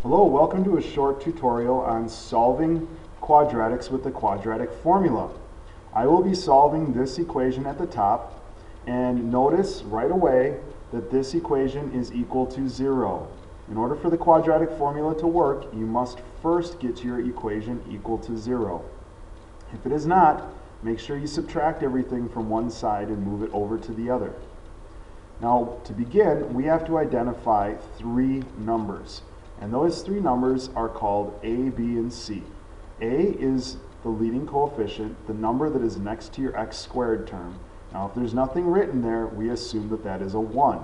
Hello, welcome to a short tutorial on solving quadratics with the quadratic formula. I will be solving this equation at the top, and notice right away that this equation is equal to 0. In order for the quadratic formula to work, you must first get your equation equal to 0. If it is not, make sure you subtract everything from one side and move it over to the other. Now, to begin, we have to identify three numbers. And those three numbers are called A, B, and C. A is the leading coefficient, the number that is next to your x squared term. Now, if there's nothing written there, we assume that that is a 1.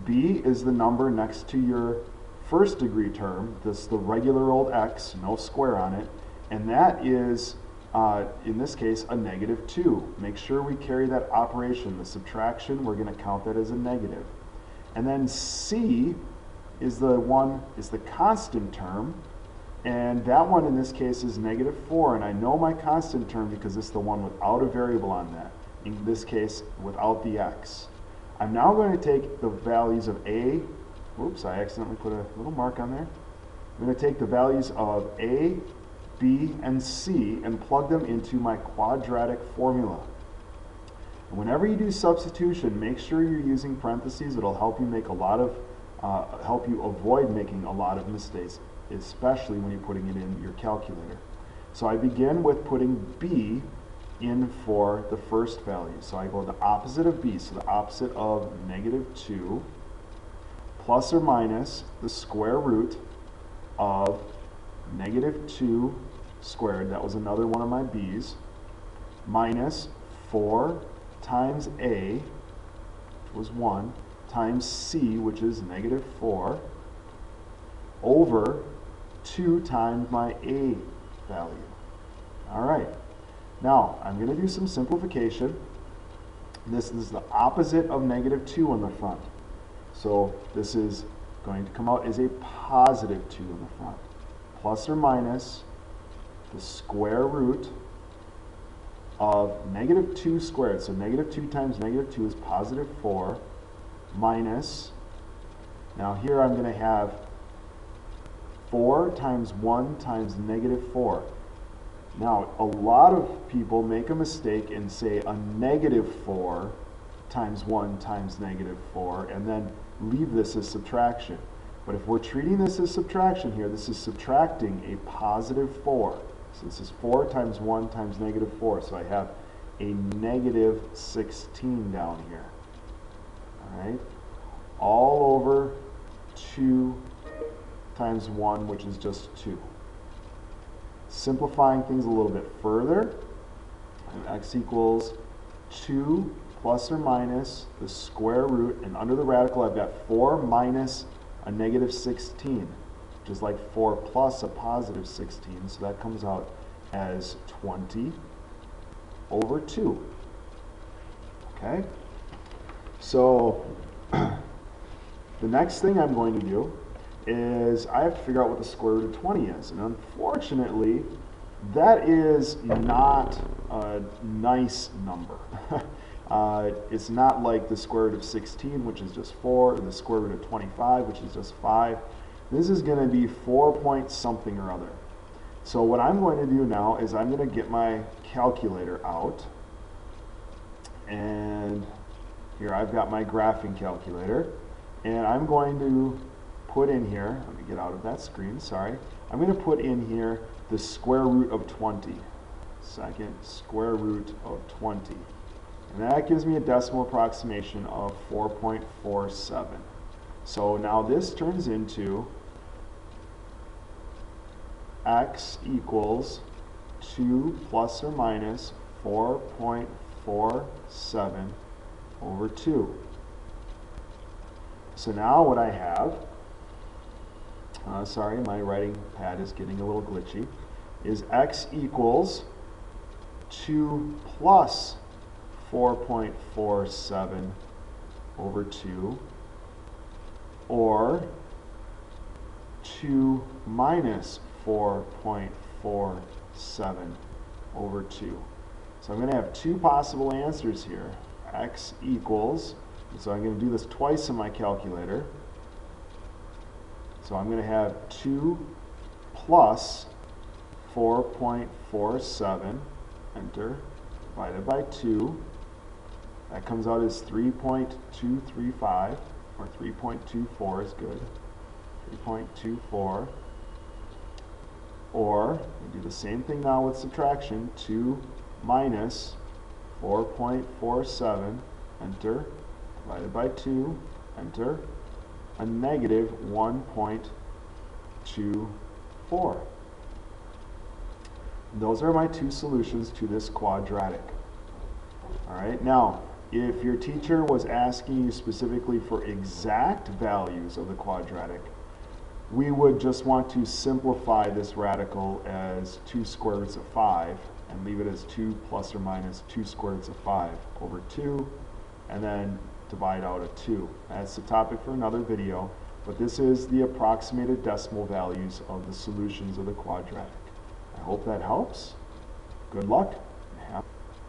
B is the number next to your first degree term. That's the regular old x, no square on it. And that is, in this case, a -2. Make sure we carry that operation, the subtraction, we're going to count that as a negative. And then C is the constant term, and that one in this case is -4, and I know my constant term because it's the one without a variable on that, in this case without the x. I'm now going to take the values of A, oops, I accidentally put a little mark on there. I'm going to take the values of A, B, and C and plug them into my quadratic formula. And whenever you do substitution, make sure you're using parentheses. It'll help you make a lot of help you avoid making a lot of mistakes, especially when you're putting it in your calculator. So I begin with putting B in for the first value. So I go the opposite of B, so the opposite of -2 plus or minus the square root of -2 squared, that was another one of my B's, minus 4 times A, which was 1, times C, which is -4, over 2 times my A value. All right. Now, I'm going to do some simplification. This is the opposite of -2 on the front. So this is going to come out as a +2 in the front. Plus or minus the square root of -2 squared. So -2 times -2 is +4. Minus, now here I'm going to have 4 times 1 times -4. Now, a lot of people make a mistake and say a -4 times 1 times -4 and then leave this as subtraction. But if we're treating this as subtraction here, this is subtracting a +4. So this is 4 times 1 times -4. So I have a -16 down here. Right? All over 2 times 1, which is just 2. Simplifying things a little bit further, x equals 2 plus or minus the square root, and under the radical I've got 4 minus a -16, which is like 4 plus a +16, so that comes out as 20 over 2. Okay? So the next thing I'm going to do is I have to figure out what the square root of 20 is. And unfortunately, that is not a nice number. It's not like the square root of 16, which is just 4, or the square root of 25, which is just 5. This is going to be 4 point something or other. So what I'm going to do now is I'm going to get my calculator out, and here I've got my graphing calculator, and I'm going to put in here, let me get out of that screen, sorry. I'm going to put in here the square root of 20. Second square root of 20. And that gives me a decimal approximation of 4.47. So now this turns into x equals 2 plus or minus 4.47 over 2. So now what I have, sorry, my writing pad is getting a little glitchy, is x equals 2 plus 4.47 over 2, or 2 minus 4.47 over 2. So I'm going to have two possible answers here. X equals, so I'm going to do this twice in my calculator. So I'm going to have 2 plus 4.47, enter, divided by 2. That comes out as 3.235, or 3.24 is good. 3.24. Or, we do the same thing now with subtraction. 2 minus 4.47, enter, divided by 2, enter, a negative 1.24. Those are my two solutions to this quadratic. All right, now, if your teacher was asking you specifically for exact values of the quadratic, we would just want to simplify this radical as 2 square roots of 5 and leave it as 2 plus or minus 2 square roots of 5 over 2, and then divide out a 2. That's the topic for another video, but this is the approximated decimal values of the solutions of the quadratic. I hope that helps. Good luck.